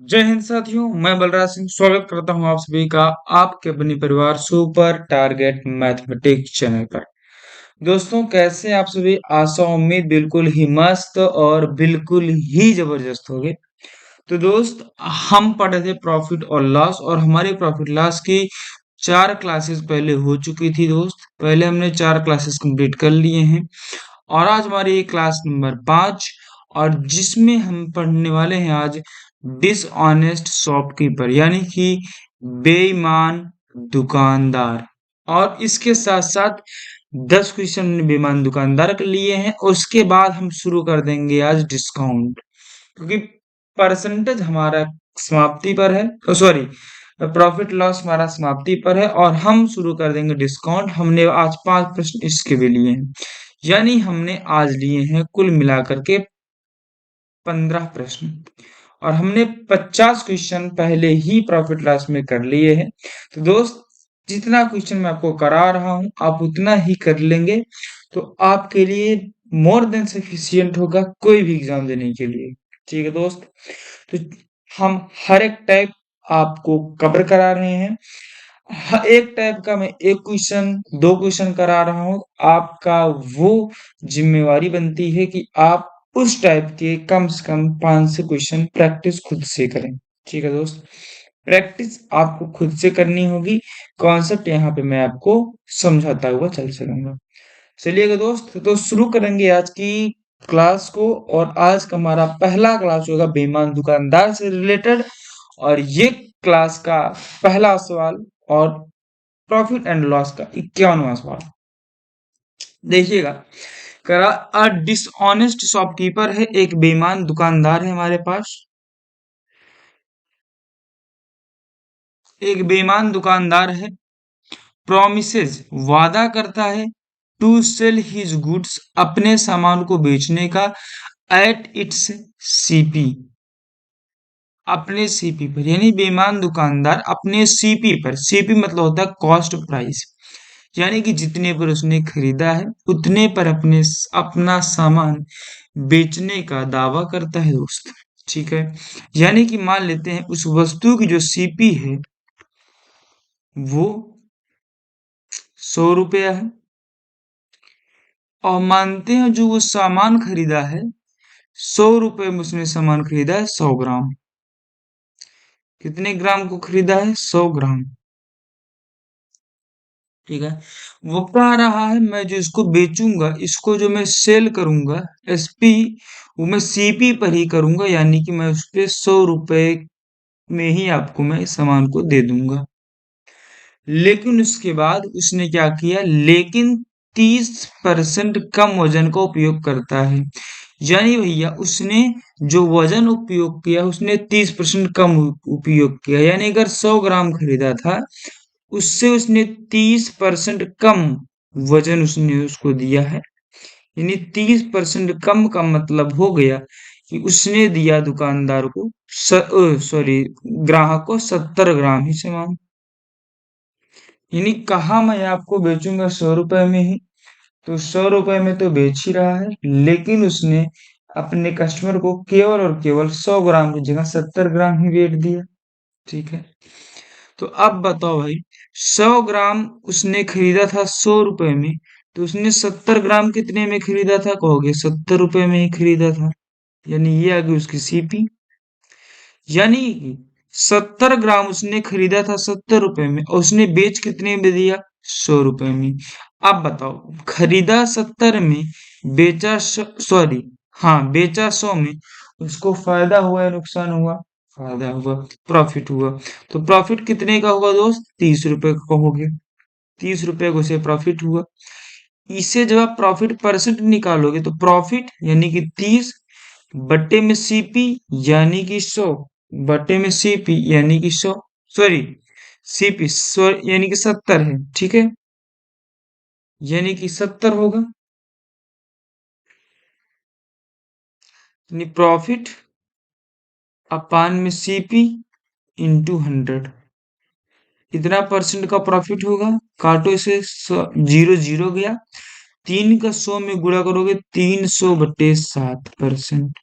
जय हिंद साथियों, मैं बलराज सिंह स्वागत करता हूं आप सभी का आपके अपने परिवार सुपर टारगेट मैथमेटिक्स चैनल पर। दोस्तों, कैसे आप सभी? आशा उम्मीद बिल्कुल ही मस्त और बिल्कुल ही जबरदस्त होंगे। तो दोस्त, हम पढ़े थे प्रॉफिट और लॉस, और हमारे प्रॉफिट लॉस की 4 क्लासेस पहले हो चुकी थी दोस्त। पहले हमने 4 क्लासेस कंप्लीट कर लिए हैं और आज हमारी क्लास नंबर 5, और जिसमें हम पढ़ने वाले हैं आज डिसऑनेस्ट शॉपकीपर, यानी कि बेईमान दुकानदार। और इसके साथ साथ 10 क्वेश्चन बेईमान दुकानदार के लिए हैं। उसके बाद हम शुरू कर देंगे आज डिस्काउंट, क्योंकि परसेंटेज हमारा समाप्ति पर है, सॉरी, प्रॉफिट लॉस हमारा समाप्ति पर है, और हम शुरू कर देंगे डिस्काउंट। हमने आज 5 प्रश्न इसके भी लिए हैं, यानी हमने आज लिए हैं कुल मिलाकर के 15 प्रश्न, और हमने 50 क्वेश्चन पहले ही प्रॉफिट लॉस में कर लिए हैं। तो दोस्त, जितना क्वेश्चन मैं आपको करा रहा हूं आप उतना ही कर लेंगे तो आपके लिए मोर देन सफिशियंट होगा कोई भी एग्जाम देने के लिए। ठीक है दोस्त? तो हम हर एक टाइप आपको कवर करा रहे हैं। एक टाइप का मैं एक क्वेश्चन 2 क्वेश्चन करा रहा हूँ। आपका वो जिम्मेवारी बनती है कि आप उस टाइप के कम से कम 5 से क्वेश्चन प्रैक्टिस खुद से करें। ठीक है दोस्त? प्रैक्टिस आपको खुद से करनी होगी। कॉन्सेप्ट यहाँ पे मैं आपको समझाता हुआ चल चलूंगा। चलिएगा दोस्त, तो शुरू करेंगे आज की क्लास को। और आज का हमारा पहला क्लास होगा बेईमान दुकानदार से रिलेटेड, और ये क्लास का पहला सवाल और प्रॉफिट एंड लॉस का 51वां सवाल। देखिएगा, करा अ डिसऑनेस्ट शॉपकीपर है, एक बेईमान दुकानदार है हमारे पास। एक बेईमान दुकानदार है, प्रोमिसेस वादा करता है, टू सेल हिज गुड्स अपने सामान को बेचने का, एट इट्स सीपी अपने सीपी पर, यानी बेईमान दुकानदार अपने सीपी पर, सीपी मतलब होता है कॉस्ट प्राइस, यानी कि जितने पर उसने खरीदा है उतने पर अपना सामान बेचने का दावा करता है दोस्त। ठीक है? यानी कि मान लेते हैं उस वस्तु की जो सीपी है वो 100 रुपया है, और मानते हैं जो वो सामान खरीदा है 100 रुपए में उसने सामान खरीदा है 100 ग्राम। कितने ग्राम को खरीदा है? 100 ग्राम। ठीक है? वो कह रहा है मैं जो इसको बेचूंगा, इसको जो मैं सेल करूंगा एसपी, वो मैं सीपी पर ही करूंगा, यानी कि मैं उस पे 100 रुपए में ही आपको मैं इस सामान को दे दूंगा। लेकिन उसके बाद उसने क्या किया? लेकिन 30% कम वजन का उपयोग करता है, यानी भैया उसने जो वजन उपयोग किया उसने 30% कम उपयोग किया, यानी अगर 100 ग्राम खरीदा था उससे उसने 30% कम वजन उसने उसको दिया है। यानी 30% कम का मतलब हो गया कि उसने दिया दुकानदार को, सॉरी, ग्राहक को 70 ग्राम ही सामान। यानी कहा मैं आपको बेचूंगा 100 रुपए में ही, तो 100 रुपए में तो बेच ही रहा है, लेकिन उसने अपने कस्टमर को केवल और केवल 100 ग्राम की जगह 70 ग्राम ही बेच दिया। ठीक है? तो अब बताओ भाई, 100 ग्राम उसने खरीदा था 100 रुपए में, तो उसने 70 ग्राम कितने में खरीदा था? कहोगे 70 रुपए में ही खरीदा था, यानी ये आ गई उसकी सीपी। यानी 70 ग्राम उसने खरीदा था 70 रुपए में, और उसने बेच कितने में दिया? 100 रुपए में। अब बताओ, खरीदा 70 में, बेचा, सॉरी, हाँ, बेचा 100 में, उसको फायदा हुआ या नुकसान हुआ? फायदा हुआ, प्रॉफिट हुआ। तो प्रॉफिट कितने का होगा दोस्त? 30 रुपए का कहोगे। 30 रुपए को से प्रॉफिट हुआ। इसे जब आप प्रॉफिट परसेंट निकालोगे तो प्रॉफिट यानी कि 30 बट्टे में सीपी यानी कि 100, बट्टे में सीपी यानी कि 100, सॉरी, सीपी यानी कि 70 है। ठीक है? यानी कि 70 होगा, यानी प्रॉफिट अपान में सीपी इंटू 100, इतना परसेंट का प्रॉफिट होगा। काटो इसे, 0 0 गया, 3 का 100 में गुणा करोगे 300/7%।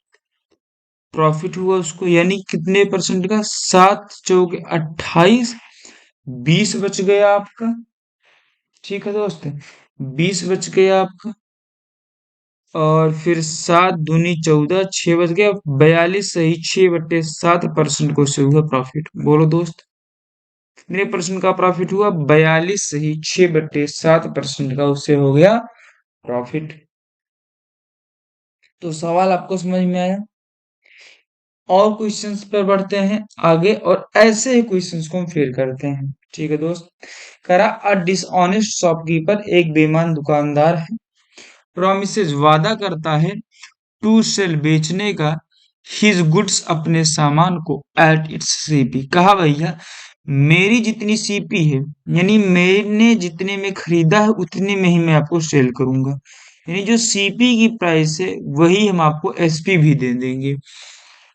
प्रॉफिट हुआ उसको, यानी कितने परसेंट का? 7 चौके 28, 20 बच गया आपका। ठीक है दोस्त, 20 बच गया आपका। और फिर 7 दूनी 14, 6 बच गया 42, सही 6/7% को से हुआ प्रॉफिट। बोलो दोस्त, कितने परसेंट का प्रॉफिट हुआ? 42, सही 6/7% का उससे हो गया प्रॉफिट। तो सवाल आपको समझ में आया? और क्वेश्चंस पर बढ़ते हैं आगे, और ऐसे ही क्वेश्चंस को हम फिर करते हैं। ठीक है दोस्त, करा अ डिसऑनेस्ट शॉपकीपर, एक बेईमान दुकानदार है, प्रॉमिसेस वादा करता है, टू सेल बेचने का, हिज गुड्स अपने सामान को, एट इट्स सीपी। कहा भैया मेरी जितनी सीपी है, यानी मैंने जितने में खरीदा है उतने में ही मैं आपको सेल करूंगा, यानी जो सीपी की प्राइस है वही हम आपको एसपी भी दे देंगे।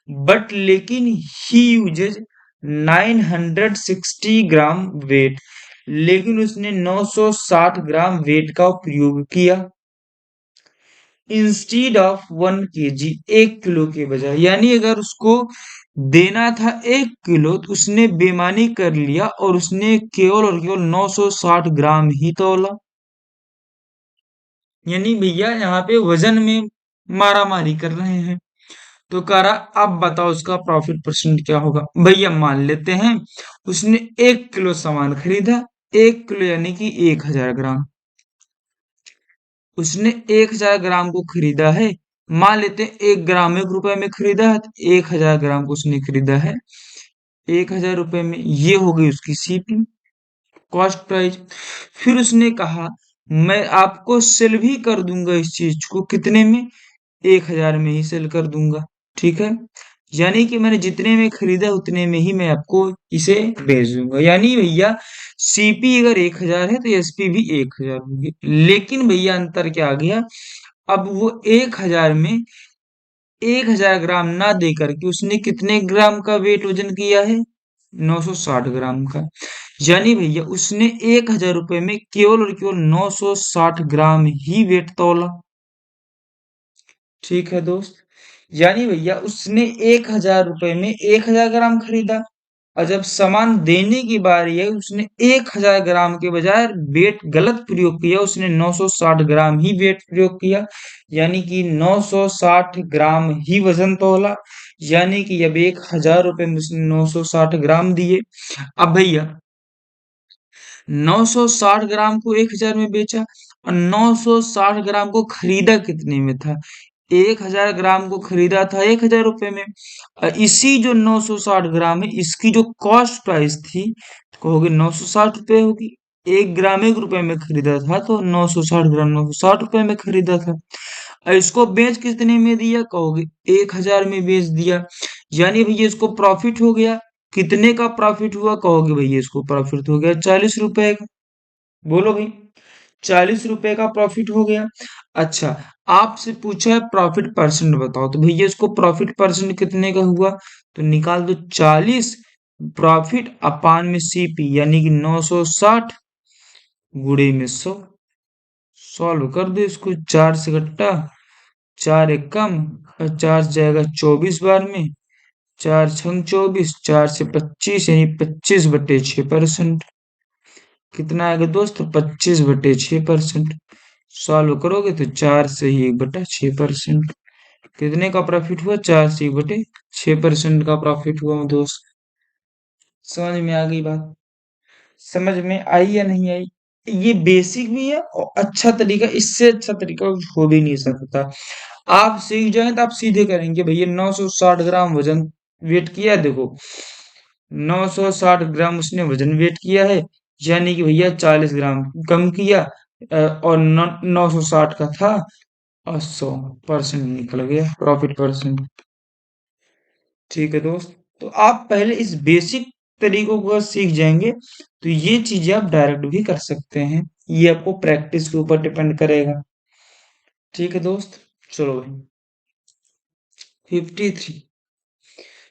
बट लेकिन ही यूजेज 960 ग्राम वेट, लेकिन उसने 960 ग्राम वेट का प्रयोग किया, इंस्टीड ऑफ 1 kg, 1 किलो के बजाय। यानी अगर उसको देना था 1 किलो तो उसने बेईमानी कर लिया और उसने केवल और केवल 960 ग्राम ही तौला। यानी भैया यहाँ पे वजन में मारामारी कर रहे हैं। तो कह रहा अब बताओ उसका प्रॉफिट परसेंट क्या होगा। भैया मान लेते हैं उसने 1 किलो सामान खरीदा, 1 किलो यानी कि 1000 ग्राम, उसने 1000 ग्राम को खरीदा है। मान लेते हैं 1 ग्राम 1 रुपए में खरीदा है, तो 1000 ग्राम को उसने खरीदा है 1000 रुपए में। ये हो गई उसकी सीपी, कॉस्ट प्राइस। फिर उसने कहा मैं आपको सेल भी कर दूंगा इस चीज को, कितने में? 1000 में ही सेल कर दूंगा। ठीक है, यानी कि मैंने जितने में खरीदा उतने में ही मैं आपको इसे बेच दूंगा। यानी भैया सीपी अगर 1000 है तो एसपी भी 1000 होगी। लेकिन भैया अंतर क्या आ गया, अब वो 1000 में 1000 ग्राम ना दे करके उसने कितने ग्राम का वेट वजन किया है? 960 ग्राम का। यानी भैया उसने 1000 रुपए में केवल और केवल 960 ग्राम ही वेट तौला। ठीक है दोस्त, यानी भैया उसने 1000 रुपए में 1000 ग्राम खरीदा, और जब सामान देने की बारी है उसने 1000 ग्राम के बजाय वेट गलत प्रयोग किया, उसने 960 ग्राम ही वेट प्रयोग किया, यानी कि 960 ग्राम ही वजन तोला। यानी कि अब 1000 रुपए में उसने 960 ग्राम दिए। अब भैया 960 ग्राम को 1000 में बेचा, और 960 ग्राम को खरीदा कितने में था? 1000 ग्राम को खरीदा था 1000 रुपए में। और इसी जो 960 ग्राम है इसकी जो कॉस्ट प्राइस थी, तो कहोगे 960 रुपए होगी। 1 ग्राम 1 रुपए में खरीदा था तो 960 ग्राम 960 रुपए में खरीदा था। और इसको बेच कितने में दिया? कहोगे 1000 में बेच दिया। यानी भैया इसको प्रॉफिट हो गया। कितने का प्रॉफिट हुआ? कहोगे भैया इसको प्रॉफिट हो गया 40 रुपए का। बोलो भाई, 40 रुपए का प्रॉफिट हो गया। अच्छा, आपसे पूछा है प्रॉफिट परसेंट बताओ, तो भैया इसको प्रॉफिट परसेंट कितने का हुआ? तो निकाल दो 40 प्रॉफिट अपान में सीपी, यानी कि 960 गुणे में 100। सॉल्व कर दो इसको, 4 से घटा, 4 एक कम, और 4 जाएगा 24 बार में, 4 छंग 24, 4 से 25, यानी 25/6%। कितना आएगा दोस्त? 25/6%। सॉल्व करोगे तो 4 से 1/6%। कितने का प्रॉफिट हुआ? 4 से 1/6% का प्रॉफिट हुआ दोस्त। समझ में आ गई बात? समझ में आई या नहीं आई? ये बेसिक भी है और अच्छा तरीका, इससे अच्छा तरीका हो भी नहीं सकता। आप सीख जाए तो आप सीधे करेंगे। भैया 960 ग्राम वजन वेट किया है, देखो 960 ग्राम उसने वजन वेट किया है, यानी कि भैया 40 ग्राम कम किया, और 960 का था और 100% निकल गया प्रॉफिट परसेंट। ठीक है दोस्त, तो आप पहले इस बेसिक तरीकों को सीख जाएंगे तो ये चीजें आप डायरेक्ट भी कर सकते हैं। ये आपको प्रैक्टिस के ऊपर डिपेंड करेगा। ठीक है दोस्त, चलो भाई 53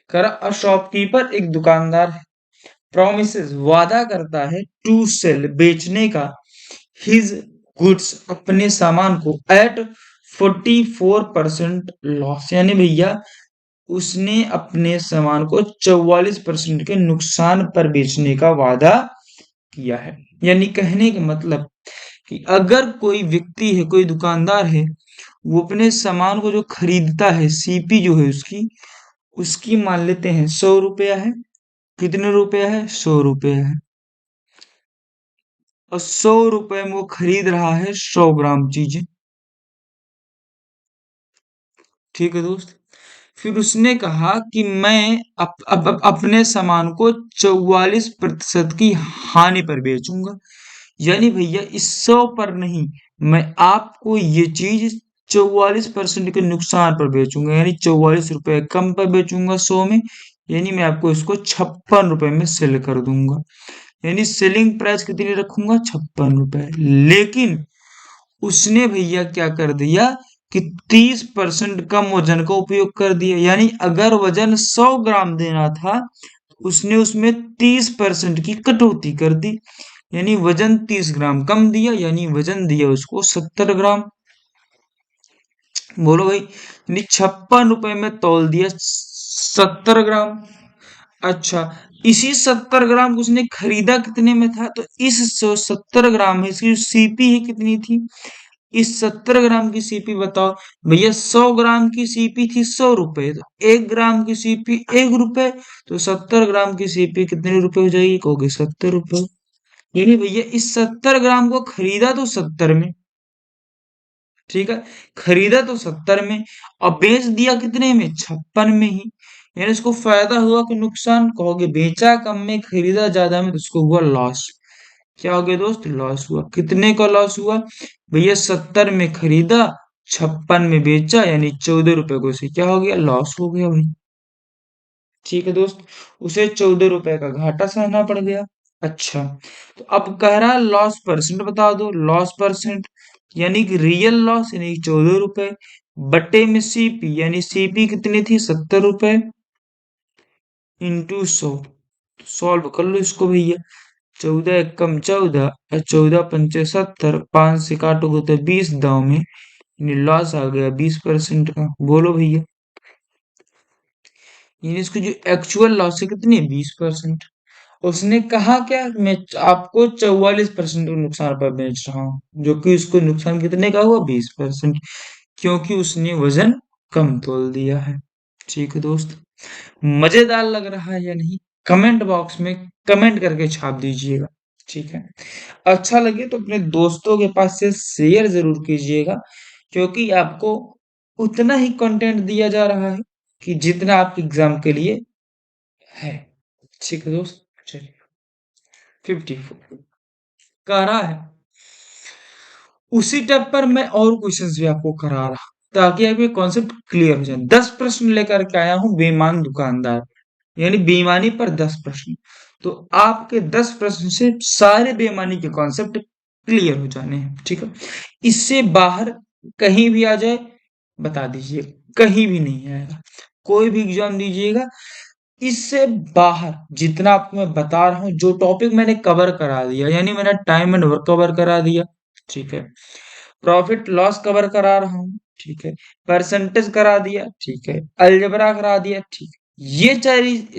करा अ शॉपकीपर, एक दुकानदार है, प्रोमिसेस वादा करता है, टू सेल बेचने का, हिज गुड्स अपने सामान को, एट 44% लॉस। यानी भैया उसने अपने सामान को 44% के नुकसान पर बेचने का वादा किया है। यानी कहने का मतलब कि अगर कोई व्यक्ति है, कोई दुकानदार है, वो अपने सामान को जो खरीदता है, सीपी जो है उसकी मान लेते हैं 100 रुपया है। कितने रुपया है? 100 रुपया है। और 100 रुपए में वो खरीद रहा है 100 ग्राम चीजें। ठीक है दोस्त। फिर उसने कहा कि मैं अपने सामान को 44% की हानि पर बेचूंगा। यानी भैया इस 100 पर नहीं, मैं आपको ये चीज 44% के नुकसान पर बेचूंगा, यानी 44 रुपए कम पर बेचूंगा 100 में। यानी मैं आपको इसको 56 रुपए में सेल कर दूंगा। यानी सेलिंग प्राइस कितनी रखूंगा? 56 रुपए। लेकिन उसने भैया क्या कर दिया कि 30% कम वजन का उपयोग कर दिया। यानी अगर वजन 100 ग्राम देना था, उसने उसमें 30% की कटौती कर दी। यानी वजन 30 ग्राम कम दिया, यानी वजन दिया उसको 70 ग्राम। बोलो भाई, यानी 56 रुपए में तौल दिया 70 ग्राम। अच्छा, इसी 70 ग्राम को उसने खरीदा कितने में था? तो इस 70 ग्राम में इसकी जो सीपी है कितनी थी? इस 70 ग्राम की सीपी बताओ भैया। 100 ग्राम की सीपी थी 100 रुपए, तो 1 ग्राम की सीपी 1 रुपए, तो 70 ग्राम की सीपी कितने रुपए हो जाएगी? कहोगे 70 रुपए। यानी भैया इस 70 ग्राम को खरीदा तो 70 में, ठीक है, खरीदा तो 70 में, और बेच दिया कितने में? 56 में ही। यानी इसको फायदा हुआ कि नुकसान? कहोगे बेचा कम में खरीदा ज्यादा में, तो उसको हुआ लॉस। क्या हो गया दोस्त? लॉस हुआ। कितने का लॉस हुआ भैया? 70 में खरीदा, 56 में बेचा, यानी 14 रुपए को उसे क्या हो गया? लॉस हो गया भाई। ठीक है दोस्त, उसे 14 रुपए का घाटा सहना पड़ गया। अच्छा, तो अब कह रहा है लॉस परसेंट बता दो। लॉस परसेंट यानी कि रियल लॉस, यानी 14 रुपए, बट्टे में सीपी, यानी सीपी कितनी थी? 70 रुपए, इंटू 100। सॉल्व कर लो इसको भैया। 14 एकम 14 और 14 पंचे 70, 5 से काटोगे तो 20 दाव में, यानी लॉस आ गया 20% का। बोलो भैया, यानी इसकी जो एक्चुअल लॉस है कितनी है? 20%। उसने कहा क्या? मैं आपको 44% के नुकसान पर बेच रहा हूँ, जो कि उसको नुकसान कितने का हुआ? 20%, क्योंकि उसने वजन कम तोल दिया है। ठीक है दोस्त, मजेदार लग रहा है या नहीं? कमेंट बॉक्स में कमेंट करके छाप दीजिएगा। ठीक है, अच्छा लगे तो अपने दोस्तों के पास से शेयर जरूर कीजिएगा, क्योंकि आपको उतना ही कंटेंट दिया जा रहा है कि जितना आपके एग्जाम के लिए है। ठीक है दोस्त, चलिए। 54 कह रहा है, उसी टैब पर मैं और क्वेश्चंस भी आपको करा रहा, ताकि आपके कॉन्सेप्ट क्लियर हो जाए। 10 प्रश्न लेकर के आया हूं बेईमान दुकानदार, यानी बेईमानी पर 10 प्रश्न। तो आपके 10 प्रश्न से सारे बेईमानी के कॉन्सेप्ट क्लियर हो जाने हैं। ठीक है, इससे बाहर कहीं भी आ जाए बता दीजिए, कहीं भी नहीं आएगा। कोई भी एग्जाम दीजिएगा, इससे बाहर जितना आपको मैं बता रहा हूं, जो टॉपिक मैंने कवर करा दिया, यानी मैंने टाइम एंड वर्क कवर करा दिया, ठीक है, प्रॉफिट लॉस कवर करा रहा हूं, ठीक है, परसेंटेज करा दिया, ठीक है, अलजेब्रा करा दिया, ठीक है, ये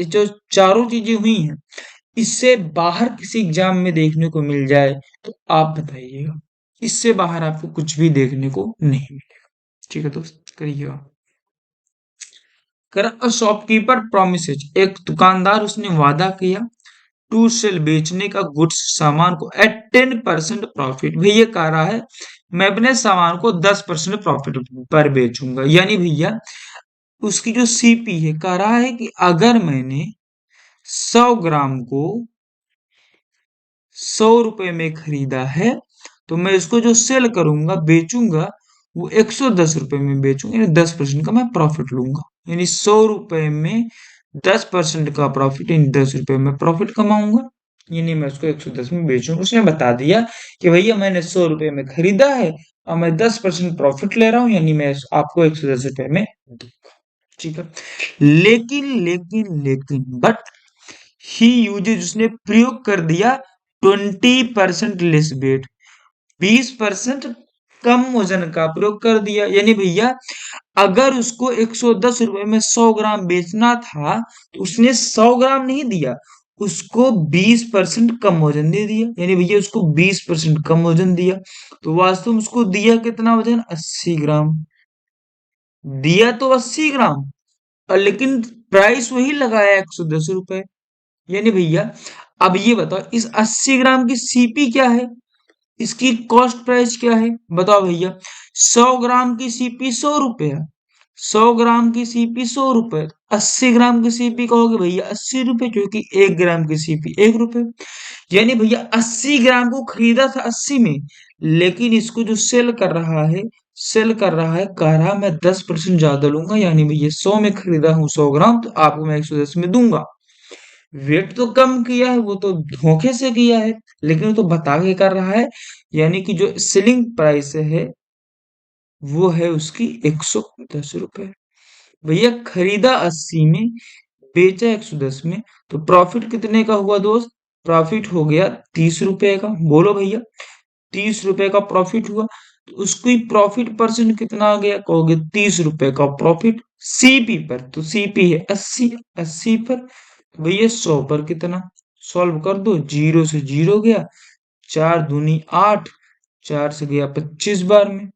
जो चारों चीजें हुई हैं, इससे बाहर किसी एग्जाम में देखने को मिल जाए तो आप बताइएगा। इससे बाहर आपको कुछ भी देखने को नहीं मिलेगा। ठीक है दोस्त, करिएगा। कर शॉपकीपर प्रोमिसेज, एक दुकानदार उसने वादा किया टू सेल, बेचने का गुड्स सामान को एट 10% प्रॉफिट। भैया कह रहा है मैं अपने सामान को 10% प्रॉफिट पर बेचूंगा। यानी भैया उसकी जो सीपी है, कह रहा है कि अगर मैंने 100 ग्राम को 100 रुपए में खरीदा है, तो मैं इसको जो सेल करूंगा, बेचूंगा, वो 110 रुपए में बेचूंगा, यानी 10% का मैं प्रॉफिट लूंगा। यानी 100 रुपए में 10% का प्रॉफिट, यानी 10 रुपए में प्रॉफिट कमाऊंगा। यानी मैं उसको 110 में बेचूंगा। उसने बता दिया कि भैया मैंने 100 रुपए में खरीदा है और मैं 10% प्रॉफिट ले रहा हूँ, यानी मैं आपको 110 रुपए में दूंगा। ठीक है, लेकिन बट ही यूजेज, उसने प्रयोग कर दिया 20% लेस वेट, 20% कम वजन का प्रयोग कर दिया। यानी भैया अगर उसको 110 रुपए में 100 ग्राम बेचना था तो उसने 100 ग्राम नहीं दिया, उसको 20% कम वजन दे दिया। यानी भैया उसको 20% कम वजन दिया। तो वास्तव में उसको दिया कितना वजन? 80 ग्राम। दिया तो 80 ग्राम और लेकिन प्राइस वही लगाया 110 रुपए। यानी भैया अब ये बताओ इस 80 ग्राम की सीपी क्या है, इसकी कॉस्ट प्राइस क्या है? बताओ भैया। 100 ग्राम की सीपी 100 रुपया, 100 ग्राम की सीपी 100 रुपए, 80 ग्राम की सीपी कहोगे भैया 80 रुपए, क्योंकि 1 ग्राम की सीपी 1 रुपए। यानी भैया 80 ग्राम को खरीदा था 80 में, लेकिन इसको जो सेल कर रहा है, सेल कर रहा है, कह रहा मैं 10% ज्यादा लूंगा। यानी भैया 100 में खरीदा हूं 100 ग्राम, तो आपको मैं 110 में दूंगा। वेट तो कम किया है, वो तो धोखे से किया है, लेकिन वो तो बता के कर रहा है। यानी कि जो सेलिंग प्राइस है वो है उसकी 110 रुपए। भैया खरीदा 80 में, बेचा 110 में, तो प्रॉफिट कितने का हुआ दोस्त? प्रॉफिट हो गया 30 रुपए का। बोलो भैया, 30 रुपए का प्रॉफिट हुआ। तो उसकी प्रॉफिट परसेंट कितना आ गया? कहोगे 30 रुपए का प्रॉफिट सीपी पर, तो सीपी है 80, 80 पर भैया 100 पर कितना? सॉल्व कर दो, जीरो से जीरो गया, 4 दूनी 8, 4 से गया 25 बार में,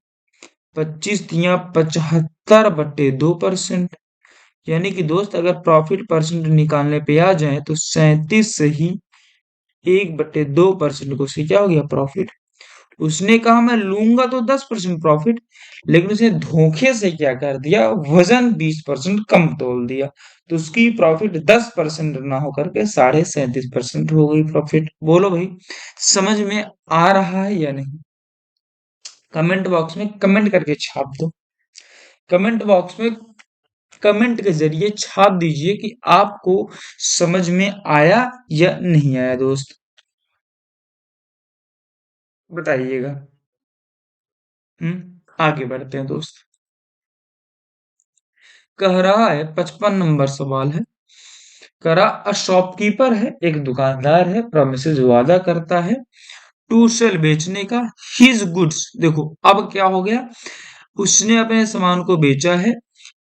25 तिया 75/2%। यानी कि दोस्त अगर प्रॉफिट परसेंट निकालने पे आ जाए तो 37 से ही 1/2% को से क्या हो गया? प्रॉफिट। उसने कहा मैं लूंगा तो 10% प्रॉफिट, लेकिन उसने धोखे से क्या कर दिया? वजन 20% कम तोल दिया। तो उसकी प्रॉफिट 10% ना होकर के 37.5% हो गई प्रॉफिट। बोलो भाई, समझ में आ रहा है या नहीं? कमेंट बॉक्स में कमेंट करके छाप दो। कमेंट बॉक्स में कमेंट के जरिए छाप दीजिए कि आपको समझ में आया या नहीं आया दोस्त, बताइएगा। आगे बढ़ते हैं दोस्त। कह रहा है 55 नंबर सवाल है। कह रहा अ शॉपकीपर है, एक दुकानदार है, प्रोमिसेस वादा करता है टू सेल बेचने का हिज गुड्स। देखो अब क्या हो गया, उसने अपने सामान को बेचा है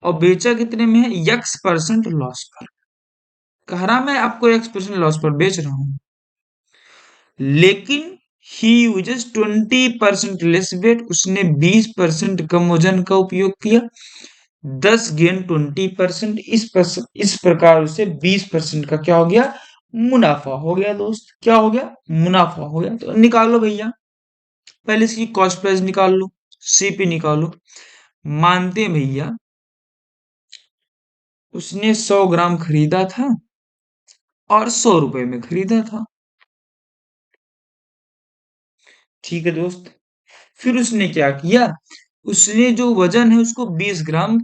और बेचा कितने में है? X% लॉस पर। कह रहा मैं आपको X% लॉस पर बेच रहा हूं, लेकिन ही यूजेस 20% लेस वेट, उसने 20% कम वजन का उपयोग किया। 10 गेन 20%, इस प्रकार उसे 20% का क्या हो गया? मुनाफा हो गया दोस्त। क्या हो गया? मुनाफा हो गया। तो निकालो भैया, पहले इसकी कॉस्ट प्राइस निकाल लो, सीपी निकालो। मानते हैं भैया उसने 100 ग्राम खरीदा था और 100 रुपए में खरीदा था। ठीक है दोस्त। फिर उसने क्या किया? उसने जो वजन है उसको 20 ग्राम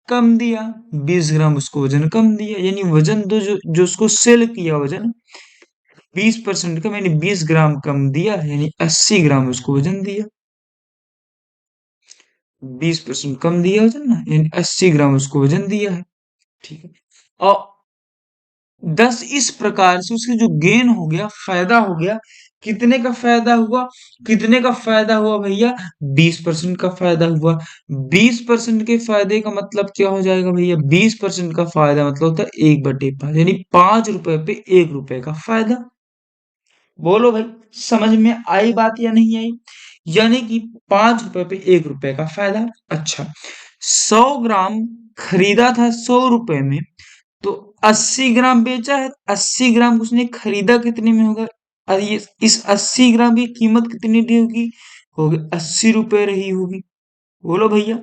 कम दिया, 20 ग्राम उसको वजन कम दिया। यानी वजन तो जो उसको सेल किया वजन 20% का, मैंने 20 ग्राम कम दिया, यानी 80 ग्राम उसको वजन दिया। 20% कम दिया वजन ना, यानी 80 ग्राम उसको वजन दिया है। ठीक है। और 10 इस प्रकार से उसकी जो गेन हो गया, फायदा हो गया। कितने का फायदा हुआ? कितने का फायदा हुआ भैया? 20% का फायदा हुआ। 20% के फायदे का मतलब क्या हो जाएगा भैया? 20% का फायदा मतलब होता है 1/5, यानी 5 रुपए पे 1 रुपए का फायदा। बोलो भाई, समझ में आई बात या नहीं आई? यानी कि 5 रुपए पे 1 रुपए का फायदा। अच्छा, 100 ग्राम खरीदा था 100 रुपए में, तो 80 ग्राम बेचा है। 80 ग्राम उसने खरीदा कितने में होगा? और ये इस 80 ग्राम की कीमत कितनी दी होगी? होगी 80 रुपए रही होगी। बोलो भैया,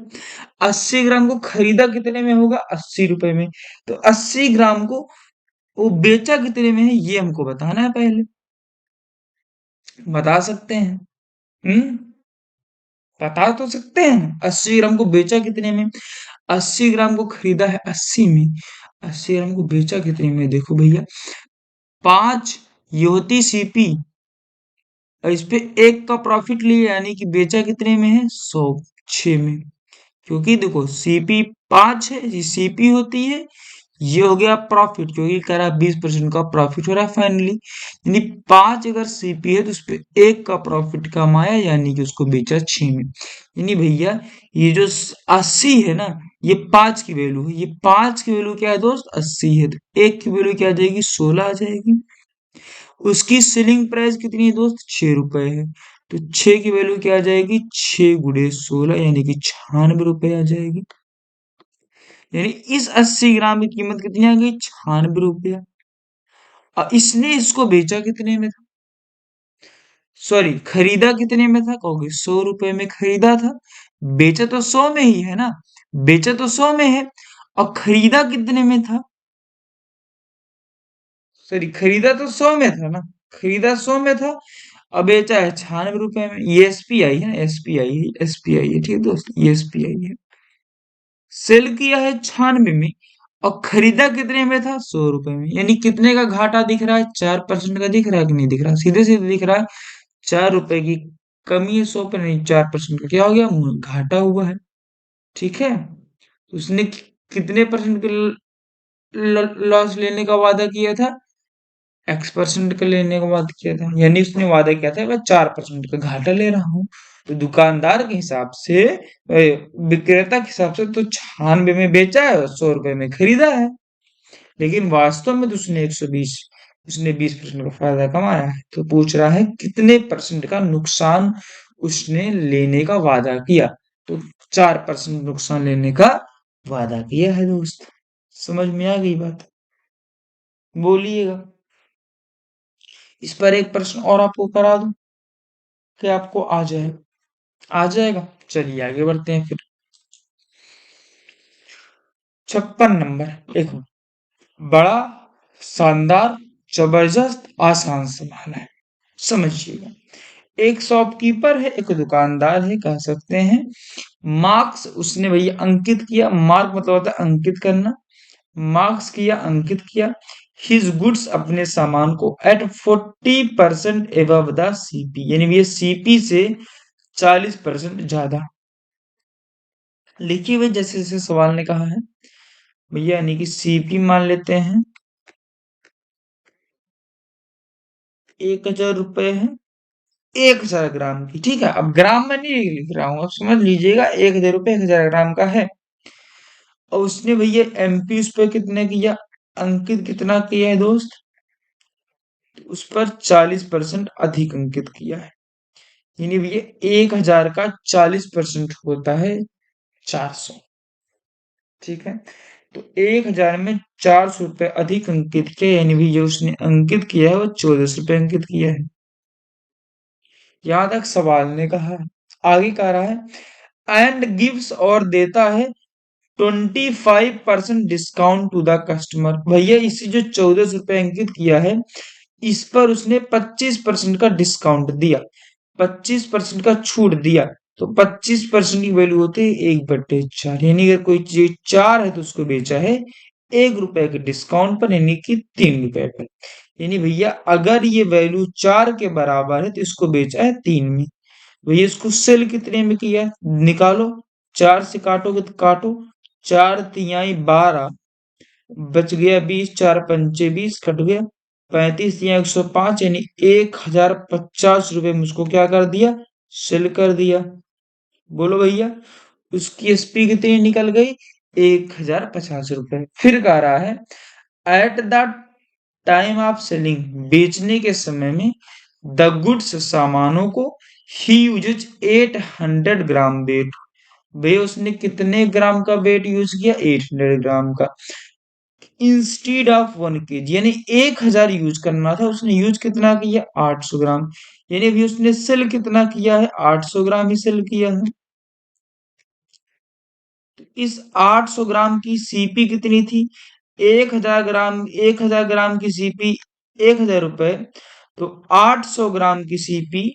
80 ग्राम को खरीदा कितने में होगा? 80 रुपए में। तो 80 ग्राम को वो बेचा कितने में है, ये हमको बताना है पहले। बता सकते हैं? हम्म बता तो सकते हैं। 80 ग्राम को बेचा कितने में? 80 ग्राम को खरीदा है 80 में, 80 ग्राम को बेचा कितने में? देखो भैया, 5 ये होती सीपी, और इस पे 1 का प्रॉफिट लिया, यानी कि बेचा कितने में है? 106 में। क्योंकि देखो सीपी 5 है, ये सीपी होती है, ये हो गया प्रॉफिट, क्योंकि कह रहा है 20% का प्रॉफिट हो रहा है फाइनली। यानी 5 अगर सीपी है तो उस पे 1 का प्रॉफिट कमाया, यानी कि उसको बेचा 6 में। यानी भैया ये जो 80 है ना, ये 5 की वैल्यू है, ये 5 की वैल्यू क्या है दोस्त, 80 है, तो 1 की वैल्यू क्या आ जाएगी, 16 आ जाएगी। उसकी सेलिंग प्राइस कितनी है दोस्त, 6 रुपए है, तो 6 की वैल्यू क्या आ जाएगी, 6 × 16 यानी कि 96 रुपए आ जाएगी। यानी इस 80 ग्राम की कीमत कितनी आ गई, 96 रुपया। और इसने इसको बेचा कितने में था, सॉरी खरीदा कितने में था, कहोगे 100 रुपए में खरीदा था। बेचा तो 100 में ही है ना, बेचा तो 100 में है, और खरीदा कितने में था, सॉरी खरीदा तो 100 में था ना, खरीदा 100 में था, अब बेचा है 96 रुपए में। ये एसपीआई है, एसपीआई है, एसपीआई है, ठीक है दोस्त, ये एसपीआई है। सेल किया है 96 में, और खरीदा कितने में था, 100 रुपए में। यानी कितने का घाटा दिख रहा है, 4% का दिख रहा है कि नहीं दिख रहा, सीधे सीधे दिख रहा है। 4 रुपए की कमी है 100 पे, नहीं 4% का क्या हो गया, घाटा हुआ है। ठीक है, उसने कितने परसेंट के लॉस लेने का वादा किया था, X% का लेने का वादा किया था, यानी उसने वादा किया था मैं 4% का घाटा ले रहा हूँ। तो दुकानदार के हिसाब से, विक्रेता के हिसाब से तो 96 में बेचा है और 100 रुपए में खरीदा है, लेकिन वास्तव में तो उसने 120, उसने 20% का फायदा कमाया है। तो पूछ रहा है कितने परसेंट का नुकसान उसने लेने का वादा किया, तो 4% नुकसान लेने का वादा किया है दोस्त। समझ में आ गई बात, बोलिएगा। इस पर एक प्रश्न और आपको करा दूं कि आपको आ जाए, आ जाएगा। चलिए आगे बढ़ते हैं फिर। 56 नंबर, एक बड़ा, शानदार, जबरदस्त, आसान सवाल है, समझिएगा। एक शॉपकीपर है, एक दुकानदार है, कह सकते हैं। मार्क्स उसने भैया अंकित किया, मार्क मतलब होता है अंकित करना। मार्क्स किया, अंकित किया। हिज गुड्स अपने सामान को एट 40% एबव द सीपी, यानी ये सीपी से 40% ज्यादा। लिखिए हुए जैसे जैसे सवाल ने कहा है भैया, यानी कि सीपी मान लेते हैं 1000 रुपए है 1000 ग्राम की, ठीक है। अब ग्राम में नहीं लिख रहा हूं, अब समझ लीजिएगा, 1000 रुपए 1000 ग्राम का है। और उसने भैया एमपी उस पर कितने किया, अंकित कितना किया है दोस्त, उस पर 40% अधिक अंकित किया है। यानी भैया 1000 का 40% होता है 400, ठीक है। तो 1000 में 400 रुपए अधिक अंकित किया, यानी भैया उसने अंकित किया है वो 1400 रुपए अंकित किया है। यहां तक सवाल ने कहा है। आगे कह रहा है एंड गिव्स, और देता है 25% डिस्काउंट टू द कस्टमर। भैया इसी जो 1400 रुपए अंकित किया है, इस पर उसने 25% का डिस्काउंट दिया, 25% का छूट दिया। तो 25% की वैल्यू होती है 1/4, यानी अगर कोई चीज 4 है तो उसको बेचा है 1 रुपए के डिस्काउंट पर, यानी कि 3 रुपए पर। यानी भैया अगर ये वैल्यू 4 के बराबर है तो इसको बेचा है 3 में। भैया इसको सेल कितने में किया है? निकालो, 4 से काटोगे तो काटो, 4 तिहाई 12, बच गया 20, 4 पंचे 20, कट गया 35 या 105, यानी 1050 रुपए में उसको क्या कर दिया, सेल कर दिया। बोलो भैया, उसकी एसपी कितनी निकल गई, 1050 रुपए। फिर कह रहा है eight the time of selling, बेचने के समय में, द गुड्स सामानों को, ही यूजेज 800 ग्राम वेट। भैया उसने कितने ग्राम का वेट यूज किया, 800 ग्राम का, इंस्टीड ऑफ 1 kg, यानी 1000 यूज करना था, उसने यूज कितना किया, 800 ग्राम। यानी भी उसने सेल कितना किया है, 800 ग्राम ही सेल किया है। तो इस 800 ग्राम की सीपी कितनी थी, 1000 ग्राम, 1000 ग्राम की सीपी 1000 रुपए, तो 800 ग्राम की सीपी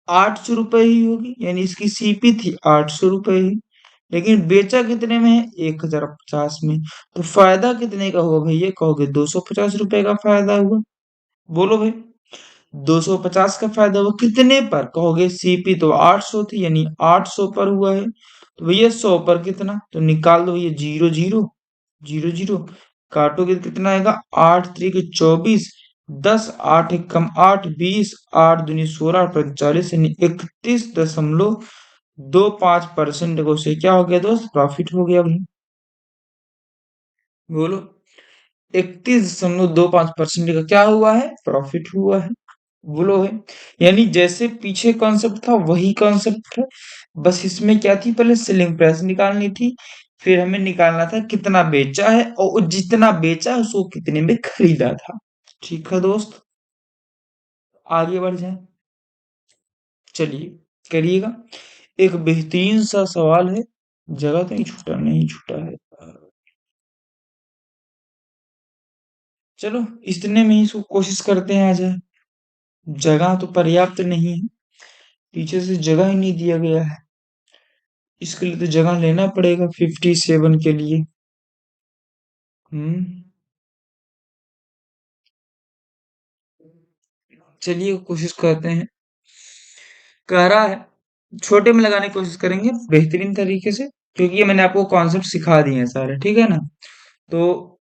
800 रुपए ही होगी, यानी इसकी सीपी थी 800 रुपए ही। लेकिन बेचा कितने में है, 1050 में। तो फायदा कितने का हुआ भैया, कहोगे 250 रुपए का फायदा हुआ। बोलो भाई, 250 का फायदा हुआ कितने पर, कहोगे सीपी तो 800 थी, यानी 800 पर हुआ है। तो भैया 100 पर कितना, तो निकाल दो, ये 0 0 0 0, काटोगे तो कितना आएगा, 8 3 के 24, 10 8 1 कम 8, 20, 8 दूनी 16, 45 यानी 31.25% को से क्या हो गया दोस्त, प्रॉफिट हो गया भाई। बोलो, 31.25% का क्या हुआ है, प्रॉफिट हुआ है। बोलो है, यानी जैसे पीछे कॉन्सेप्ट था वही कॉन्सेप्ट है, बस इसमें क्या थी, पहले सेलिंग प्राइस निकालनी थी, फिर हमें निकालना था कितना बेचा है और वो जितना बेचा है उसको कितने में खरीदा था। ठीक है दोस्त, आगे बढ़ जाए, चलिए करिएगा। एक बेहतरीन सा सवाल है, जगह तो नहीं छूटा, नहीं छूटा है, चलो इतने में ही इसको कोशिश करते हैं आ जाए। जगह तो पर्याप्त नहीं है, पीछे से जगह ही नहीं दिया गया है, इसके लिए तो जगह लेना पड़ेगा 57 के लिए। हम्म, चलिए कोशिश करते हैं। कह रहा है, छोटे में लगाने की कोशिश करेंगे बेहतरीन तरीके से, क्योंकि ये मैंने आपको कॉन्सेप्ट सिखा दिए हैं सारे, ठीक है ना। तो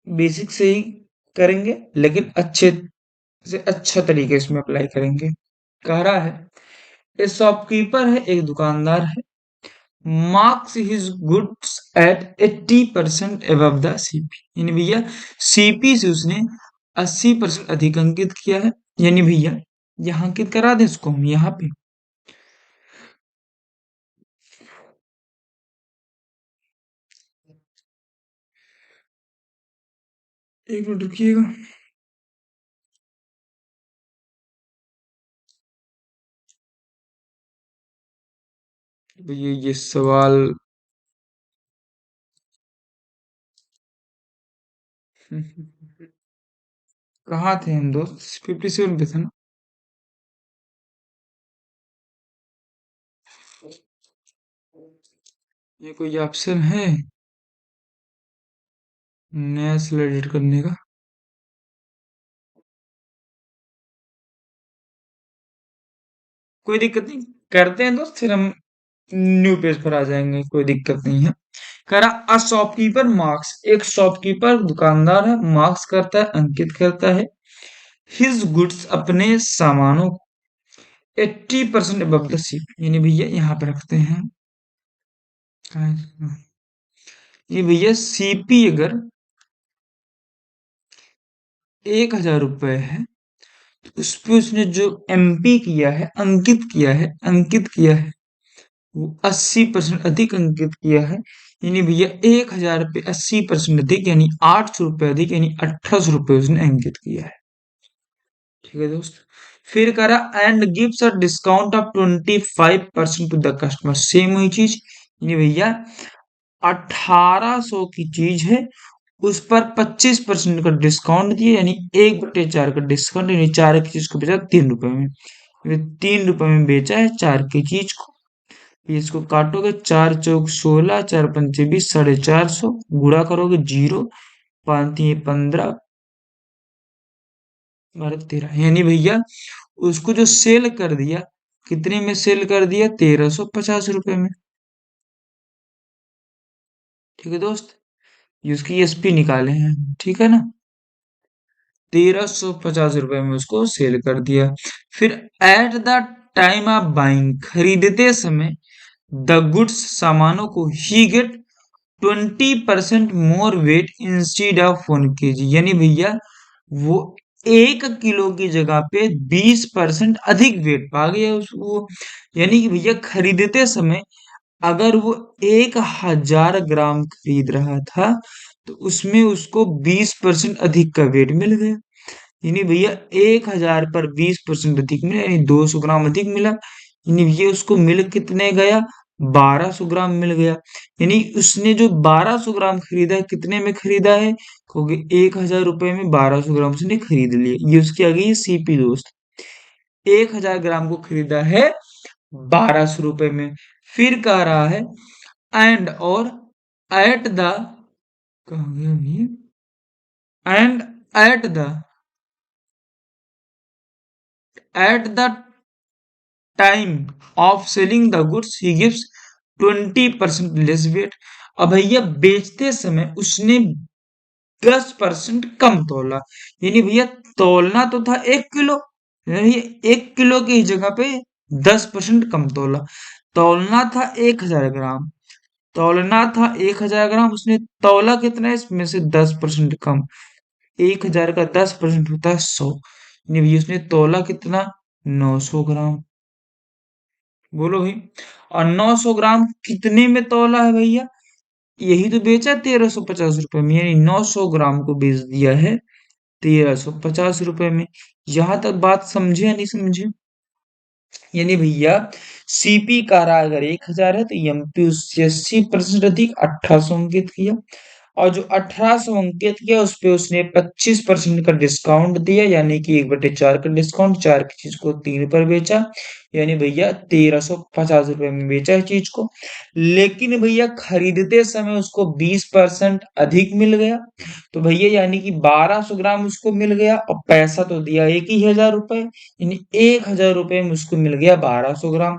बेसिक से ही करेंगे, लेकिन अच्छे से अच्छा तरीके इसमें अप्लाई करेंगे। कह रहा है, एक शॉपकीपर है, एक दुकानदार है, marks his goods at 80% above the CP, यानी भैया सीपी से उसने 80% अधिक अंकित किया है, यानी भैया यहाँ अंकित करा दें इसको हम यहाँ पे। एक मिनट रुकिएगा। भैया ये सवाल कहाँ थे हम दोस्त, 57 पे थे ना। ये कोई ऑप्शन है नया सेल एडिट करने का? कोई दिक्कत नहीं, करते हैं दोस्त, फिर हम न्यू पेज पर आ जाएंगे, कोई दिक्कत नहीं है। कह रहा, अ शॉपकीपर मार्क्स, एक शॉपकीपर दुकानदार है, मार्क्स करता है, अंकित करता है, हिज गुड्स अपने सामानों को 80% अबव द सीप, यानी भैया यहाँ पे रखते हैं। ये भैया सीपी अगर 1000 रुपए है, तो उस पे उसने जो एमपी किया है, अंकित किया है, अंकित किया है, वो 80% अधिक अंकित किया है, यानी भैया 1000 पे 80% अधिक, यानी 800 रुपये अधिक, यानी 1800 रुपये उसने अंकित किया है। ठीक है दोस्त, फिर करा, and gives a discount of 25% to the customer, same वही चीज, यानी भैया 1800 की चीज है, उस पर 25% का डिस्काउंट दिए, यानी 1/4 का डिस्काउंट, यानी 4 की चीज को बेचा 3 रुपए में, यानी 3 रुपए में बेचा है 4 की चीज को। ये इसको काटोगे, 4 चौक 16, 4 पंचे 20, 450, गुणा करोगे 0, 5 3 15, 12 13, यानी भैया उसको जो सेल कर दिया, कितने में सेल कर दिया, 1350 रुपए में। ठीक है दोस्त, ये उसकी एसपी निकाले हैं, ठीक है ना, 1350 रुपए में उसको सेल कर दिया। फिर at the time of buying, खरीदते समय, द गुड्स सामानों को he get 20% more weight instead of 1 kg, यानी भैया वो 1 किलो की जगह पे 20% अधिक वेट पा गया उसको, यानी कि भैया खरीदते समय अगर वो 1000 ग्राम खरीद रहा था, तो उसमें उसको 20% अधिक का वेट मिल गया, यानी भैया 1000 पर 20% अधिक मिला, यानी 200 ग्राम अधिक मिला, यानी ये उसको मिल कितने गया, 1200 ग्राम मिल गया, यानी उसने जो 1200 ग्राम खरीदा है, कितने में खरीदा है, क्योंकि 1000 रुपए में 1200 ग्राम उसने खरीद लिए, ये उसकी आ गई सीपी दोस्त, 1000 ग्राम को खरीदा है 1200 रुपए में। फिर कह रहा है, एंड और एट द, कहा गया भैया, and at the, eight the time of selling the goods he gives 20% less weight, अब भैया बेचते समय उसने 10% कम तोला, यानी भैया तोलना तो था 1 किलो, यानी 1 किलो की जगह पे 10% कम तोला। तोलना था 1,000 ग्राम, तौलना था 1,000 ग्राम, उसने तौला कितना है इसमें से 10% कम। 1,000 का 10% होता है 100, यानी भैया उसने तौला कितना, 900 ग्राम। बोलो भाई, और 900 ग्राम कितने में तौला है भैया, यही तो बेचा 1,350 रुपए में, यानी 900 ग्राम को बेच दिया है 1,350 रुपए में। यहां तक बात समझे या नहीं समझे? यानी भैया सीपी का रहा अगर 1,000 है तो एमपी उससे 80% अधिक 1,800 अंकित किया, और जो 1,800 अंकित किया उस पे उसने 25% का डिस्काउंट दिया, यानी कि 1/4 का डिस्काउंट, 4 की चीज को 3 पर बेचा, यानी भैया 1,350 रुपए में बेचा इस चीज को। लेकिन भैया खरीदते समय उसको 20% अधिक मिल गया, तो भैया यानी कि 1,200 ग्राम उसको मिल गया, और पैसा तो दिया 1,000 रुपए, यानी 1,000 रुपए में उसको मिल गया 1,200 ग्राम।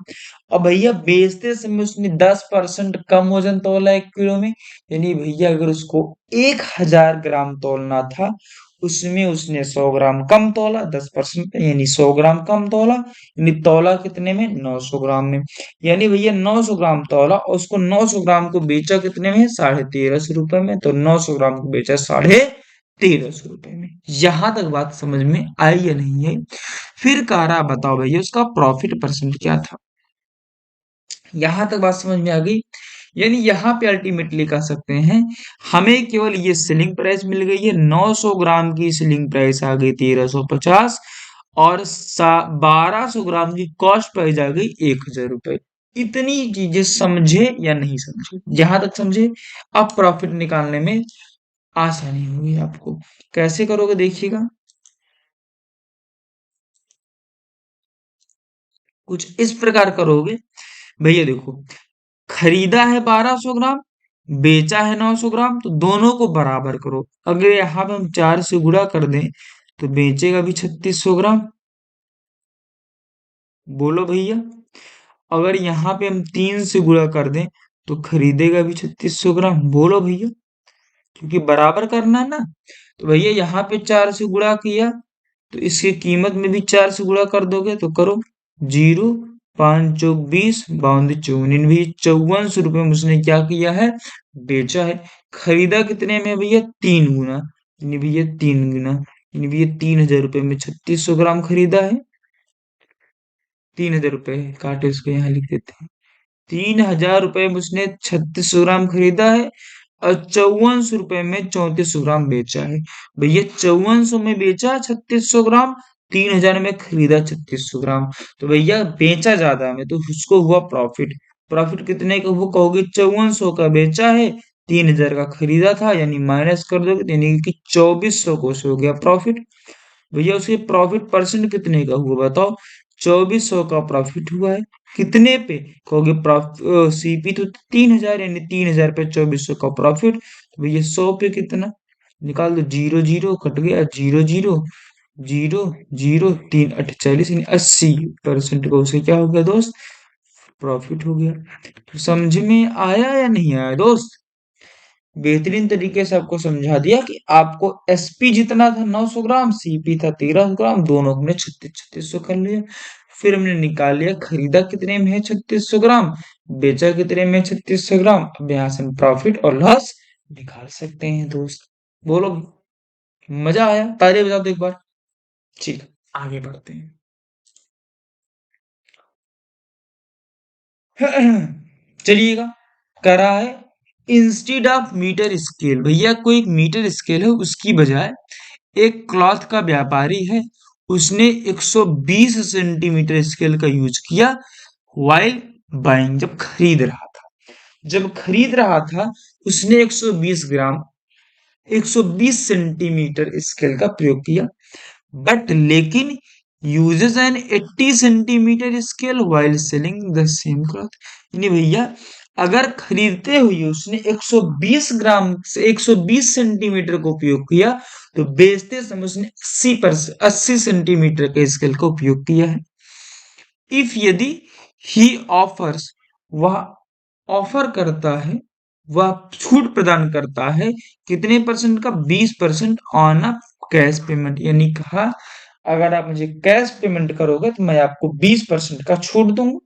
और भैया बेचते समय उसने 10% कम वजन तोला 1 किलो में, यानी भैया अगर उसको 1,000 ग्राम तोलना था उसमें उसने 100 ग्राम कम तोला, 10% यानी 100 ग्राम कम तोला, यानी तोला कितने में, 900 ग्राम में। यानी भैया 900 ग्राम तोला और उसको 900 ग्राम को बेचा कितने में, 1,350 रुपए में, तो 900 ग्राम को बेचा 1,350 रुपए में। यहां तक बात समझ में आई या नहीं आई? फिर कह रहा बताओ भैया उसका प्रॉफिट परसेंट क्या था। यहां तक बात समझ में आ गई? यानी यहाँ पे अल्टीमेटली कह सकते हैं हमें केवल ये सेलिंग प्राइस मिल गई है, 900 ग्राम की सेलिंग प्राइस आ गई 1,350, और 1,200 ग्राम की कॉस्ट प्राइस आ गई 1,000 रुपए। इतनी चीजें समझे या नहीं समझे? जहां तक समझे अब प्रॉफिट निकालने में आसानी होगी आपको। कैसे करोगे देखिएगा, कुछ इस प्रकार करोगे भैया। देखो, खरीदा है 1,200 ग्राम, बेचा है 900 ग्राम, तो दोनों को बराबर करो। अगर यहाँ पे हम 4 से गुणा कर दें तो बेचेगा भी 3,600 ग्राम। बोलो भैया, अगर यहाँ पे हम 3 से गुणा कर दें तो खरीदेगा भी 3,600 ग्राम। बोलो भैया, क्योंकि बराबर करना है ना। तो भैया यहाँ पे 4 से गुणा किया तो इसकी कीमत में भी 4 से गुणा कर दोगे तो करो, 0, 5 चौक 20, 52 54, भी 5400 रुपये में उसने क्या किया है, बेचा है। खरीदा कितने में भैया, 3 गुना, यानी भैया 3 गुना, यानी भैया 3,000 रुपये में 3,600 ग्राम खरीदा है। 3,000 रुपये काटे उसको यहाँ लिख देते हैं, 3,000 रुपये में उसने 3,600 ग्राम खरीदा है, और 5,400 रुपये में 3,400 ग्राम बेचा है। भैया 5,400 में बेचा 3,600 ग्राम, 3,000 में खरीदा 3,600 ग्राम, तो भैया बेचा ज्यादा में तो उसको हुआ प्रॉफिट। प्रॉफिट कितने का हुआ कहोगे, 5,400 का बेचा है, 3,000 का खरीदा था, यानी माइनस कर दोगे, यानी कि 2,400 को से हो गया प्रॉफिट। भैया उसके प्रॉफिट परसेंट कितने का हुआ बताओ, 2,400 का प्रॉफिट हुआ है। कितने पे कहोगे, सीपी तो 3,000, यानी 3,000 पे 2,400 का प्रॉफिट, तो भैया 100 पे कितना, निकाल दो, 0 0 कट गया, 0 0 0 0 3 48, यानी 80% को उसे क्या हो गया दोस्त, प्रॉफिट हो गया। तो समझ में आया या नहीं आया दोस्त? बेहतरीन तरीके से आपको समझा दिया कि आपको एसपी जितना था 900 ग्राम, सीपी था 1,300 ग्राम, दोनों को हमने 3600 कर लिया। फिर हमने निकाल लिया खरीदा कितने में है 3,600 ग्राम, बेचा कितने में 3,600 ग्राम। अब यहाँ से हम प्रॉफिट और लॉस निकाल सकते हैं दोस्त। बोलो, मजा आया? ताली बजा दो एक बार। ठीक, आगे बढ़ते हैं। चलिएगा, करा है इंस्टेड ऑफ मीटर स्केल, भैया कोई एक मीटर स्केल है उसकी बजाय एक क्लॉथ का व्यापारी है, उसने 120 सेंटीमीटर स्केल का यूज किया वाइल बाइंग, जब खरीद रहा था। जब खरीद रहा था उसने 120 ग्राम 120 सेंटीमीटर स्केल का प्रयोग किया, बट लेकिन uses an 80 centimetre scale while selling the same cloth. यानी भैया अगर खरीदते हुए उसने 120 ग्राम से 120 सेंटीमीटर का उपयोग किया, तो बेचते समय उसने 80 सेंटीमीटर के स्केल का उपयोग किया है। इफ यदि ही ऑफर्स, वह ऑफर करता है वह छूट प्रदान करता है कितने परसेंट का? 20% ऑन अ कैश पेमेंट। यानी कहा अगर आप मुझे कैश पेमेंट करोगे तो मैं आपको 20% का छूट दूंगा।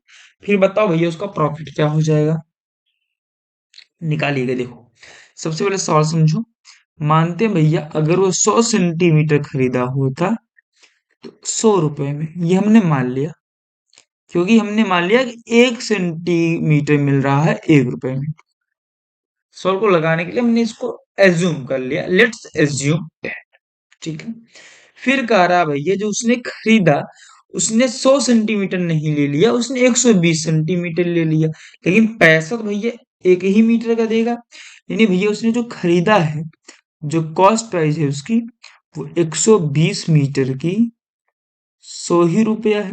फिर बताओ भैया उसका प्रॉफिट क्या हो जाएगा? निकालिएगा। देखो सबसे पहले सवाल समझो। मानते हैं भैया अगर वो 100 सेंटीमीटर खरीदा होता तो 100 रुपए में, ये हमने मान लिया क्योंकि हमने मान लिया कि 1 सेंटीमीटर मिल रहा है 1 रुपए में। सॉल्व को लगाने के लिए हमने इसको एज्यूम कर लिया, लेट्स एज्यूम, ठीक है। फिर कह रहा भैया जो उसने खरीदा उसने 100 सेंटीमीटर नहीं ले लिया, उसने 120 सेंटीमीटर ले लिया, लेकिन पैसा तो भैया एक ही मीटर का देगा। यानी भैया उसने जो खरीदा है, जो कॉस्ट प्राइस है उसकी, वो 120 मीटर की 100 ही रुपया है।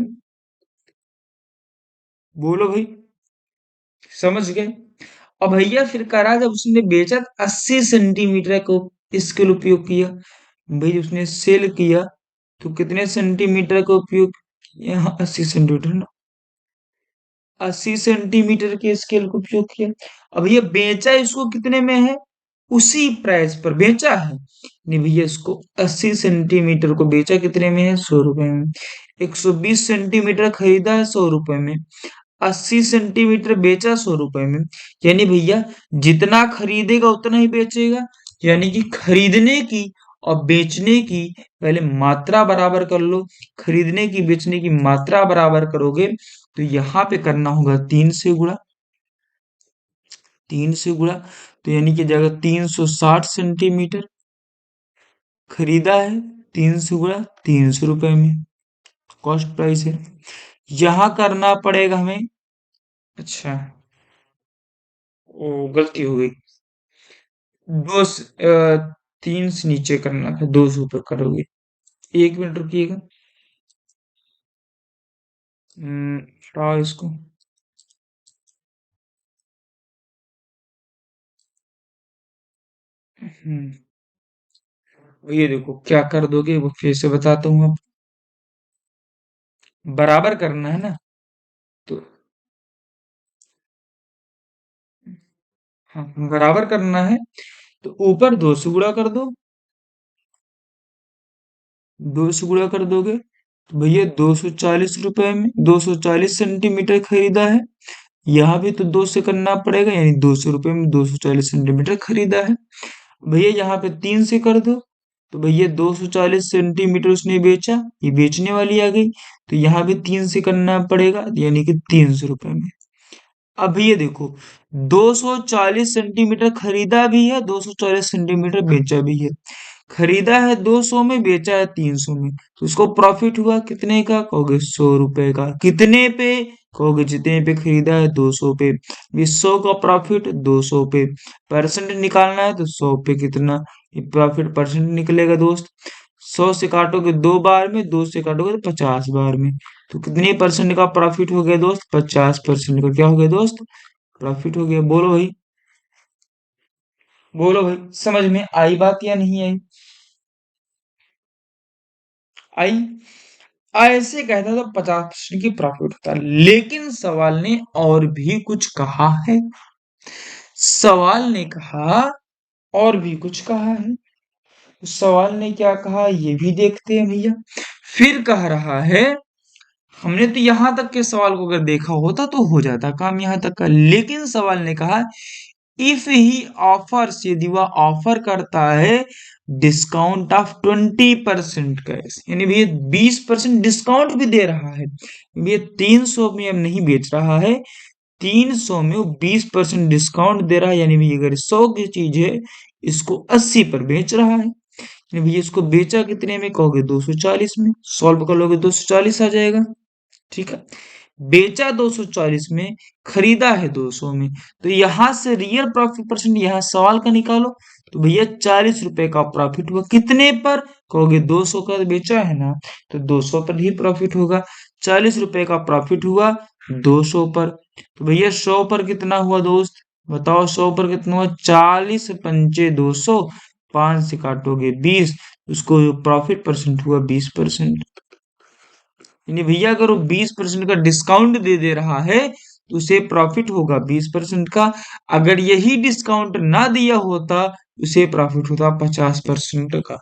बोलो भाई, समझ गए? और भैया फिर करा जब उसने बेचा 80 सेंटीमीटर को स्केल उपयोग किया। भाई उसने सेल किया तो कितने सेंटीमीटर का उपयोग किया? यहाँ 80 सेंटीमीटर ना, 80 सेंटीमीटर के स्केल का उपयोग किया। अब ये बेचा इसको कितने में है? उसी प्राइस पर बेचा है। नहीं भैया इसको 80 सेंटीमीटर को बेचा कितने में है? 100 रुपए में। 120 सेंटीमीटर खरीदा है 100 रुपए में, 80 सेंटीमीटर बेचा 100 रुपए में। यानी भैया जितना खरीदेगा उतना ही बेचेगा। यानी कि खरीदने की और बेचने की पहले मात्रा बराबर कर लो। खरीदने की बेचने की मात्रा बराबर करोगे तो यहाँ पे करना होगा 3 से गुणा। 3 से गुणा तो यानी कि जाएगा 360 सेंटीमीटर खरीदा है। 3 से गुणा 300 रुपए में कॉस्ट प्राइस है। यहाँ करना पड़ेगा हमें। अच्छा, ओ गलती हो गई। दो स- अ, 3 से नीचे करना था, 2 से ऊपर करोगे। 1 मिनट रुकिएगा। हटाओ इसको। हम्म, ये देखो क्या कर दोगे वो फिर से बताता हूँ। अब बराबर करना है ना, तो हाँ बराबर करना है तो ऊपर 2 से गुणा कर दो। 2 से गुणा कर दोगे तो भैया 240 रुपए में 240 सेंटीमीटर खरीदा है। यहाँ भी तो 2 से करना पड़ेगा, यानी 200 रुपए में 240 सेंटीमीटर खरीदा है। भैया यहाँ पे 3 से कर दो तो भैया 240 सेंटीमीटर उसने बेचा, ये बेचने वाली आ गई। तो यहाँ भी 3 से करना पड़ेगा यानी कि 300 रुपए में। अब ये देखो 240 सेंटीमीटर खरीदा भी है, 240 सेंटीमीटर बेचा भी है। खरीदा है 200 में, बेचा है 300 में, तो उसको प्रॉफिट हुआ कितने का? कहोगे 100 रुपए का। कितने पे? कहोगे जितने पे खरीदा है 200 पे। ये 100 का प्रॉफिट 200 पे। परसेंट निकालना है तो 100 पे कितना ये प्रॉफिट परसेंट निकलेगा दोस्त? 100 से काटोगे 2 बार में, 2 से काटोगे तो 50 बार में। तो कितने परसेंट का प्रॉफिट हो गया दोस्त? 50% का क्या हो गया दोस्त? प्रॉफिट हो गया। बोलो भाई, बोलो भाई, समझ में आई बात या नहीं आई? आई। ऐसे कहता तो 50% की प्रॉफिट होता, लेकिन सवाल ने और भी कुछ कहा है। सवाल ने कहा और भी कुछ कहा है। तो सवाल ने क्या कहा ये भी देखते हैं भैया। फिर कह रहा है, हमने तो यहां तक के सवाल को अगर देखा होता तो हो जाता काम यहां तक का, लेकिन सवाल ने कहा इफ ही ऑफर्स, यदि वह ऑफर करता है डिस्काउंट ऑफ 20% कैश, यानी भैया 20% डिस्काउंट भी दे रहा है। भैया 300 में अब नहीं बेच रहा है, 300 में वो 20% डिस्काउंट दे रहा है। यानी भैया अगर 100 की चीज है इसको 80 पर बेच रहा है। यानी भैया इसको बेचा कितने में? कहोगे 240 में। सॉल्व कर लोगे 240 आ जाएगा। ठीक है। बेचा 240 में, खरीदा है 200 में। तो यहां से रियल प्रॉफिट परसेंट यहां सवाल का निकालो तो भैया 40 रुपए का प्रॉफिट हुआ। कितने पर? कहोगे 200 का बेचा है ना, तो 200 पर ही प्रॉफिट होगा। 40 रुपए का प्रॉफिट हुआ 200 पर। तो भैया 100 पर कितना हुआ दोस्त? बताओ 100 पर कितना हुआ? 40 पंचे 200, 5 से काटोगे 20, उसको प्रॉफिट परसेंट हुआ 20%। यानी भैया अगर वो 20% का डिस्काउंट दे दे रहा है तो उसे प्रॉफिट होगा 20% का। अगर यही डिस्काउंट ना दिया होता, उसे प्रॉफिट होता 50% का।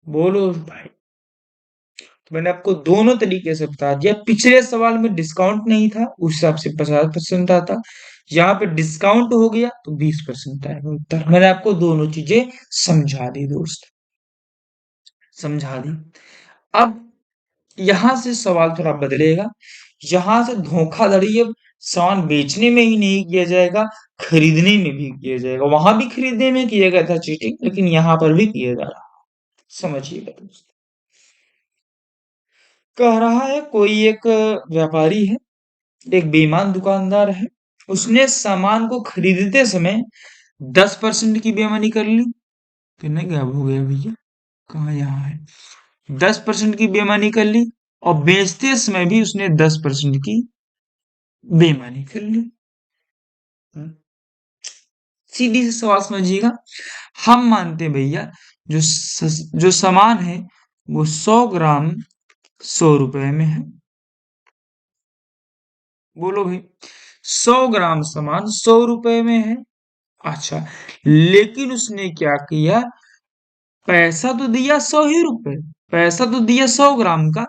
बोलो भाई। तो मैंने आपको दोनों तरीके से बता दिया। पिछले सवाल में डिस्काउंट नहीं था, उस हिसाब से 50% आता। यहाँ पे डिस्काउंट हो गया तो 20% आएगा उत्तर। मैंने आपको दोनों चीजें समझा दी दोस्त, समझा दी। अब यहां से सवाल थोड़ा बदलेगा। यहां से धोखाधड़ी अब सामान बेचने में ही नहीं किया जाएगा, खरीदने में भी किया जाएगा। वहां भी खरीदने में किया गया था चीटिंग, लेकिन यहां पर भी किया जा रहा है। समझिएगा दोस्त। कह रहा है कोई एक व्यापारी है, एक बेईमान दुकानदार है, उसने सामान को खरीदते समय 10% की बेईमानी कर ली। कितने गायब हो गया भैया, कहाँ यहाँ है? 10% की बेईमानी कर ली, और बेचते समय भी उसने 10% की बेईमानी कर ली। हम्म, सीधी से सवाल समझिएगा। हम मानते हैं भैया, जो सामान है वो 100 ग्राम 100 रुपए में है। बोलो भाई, 100 ग्राम सामान 100 रुपए में है। अच्छा, लेकिन उसने क्या किया, पैसा तो दिया 100 ही रुपए, पैसा तो दिया 100 ग्राम का,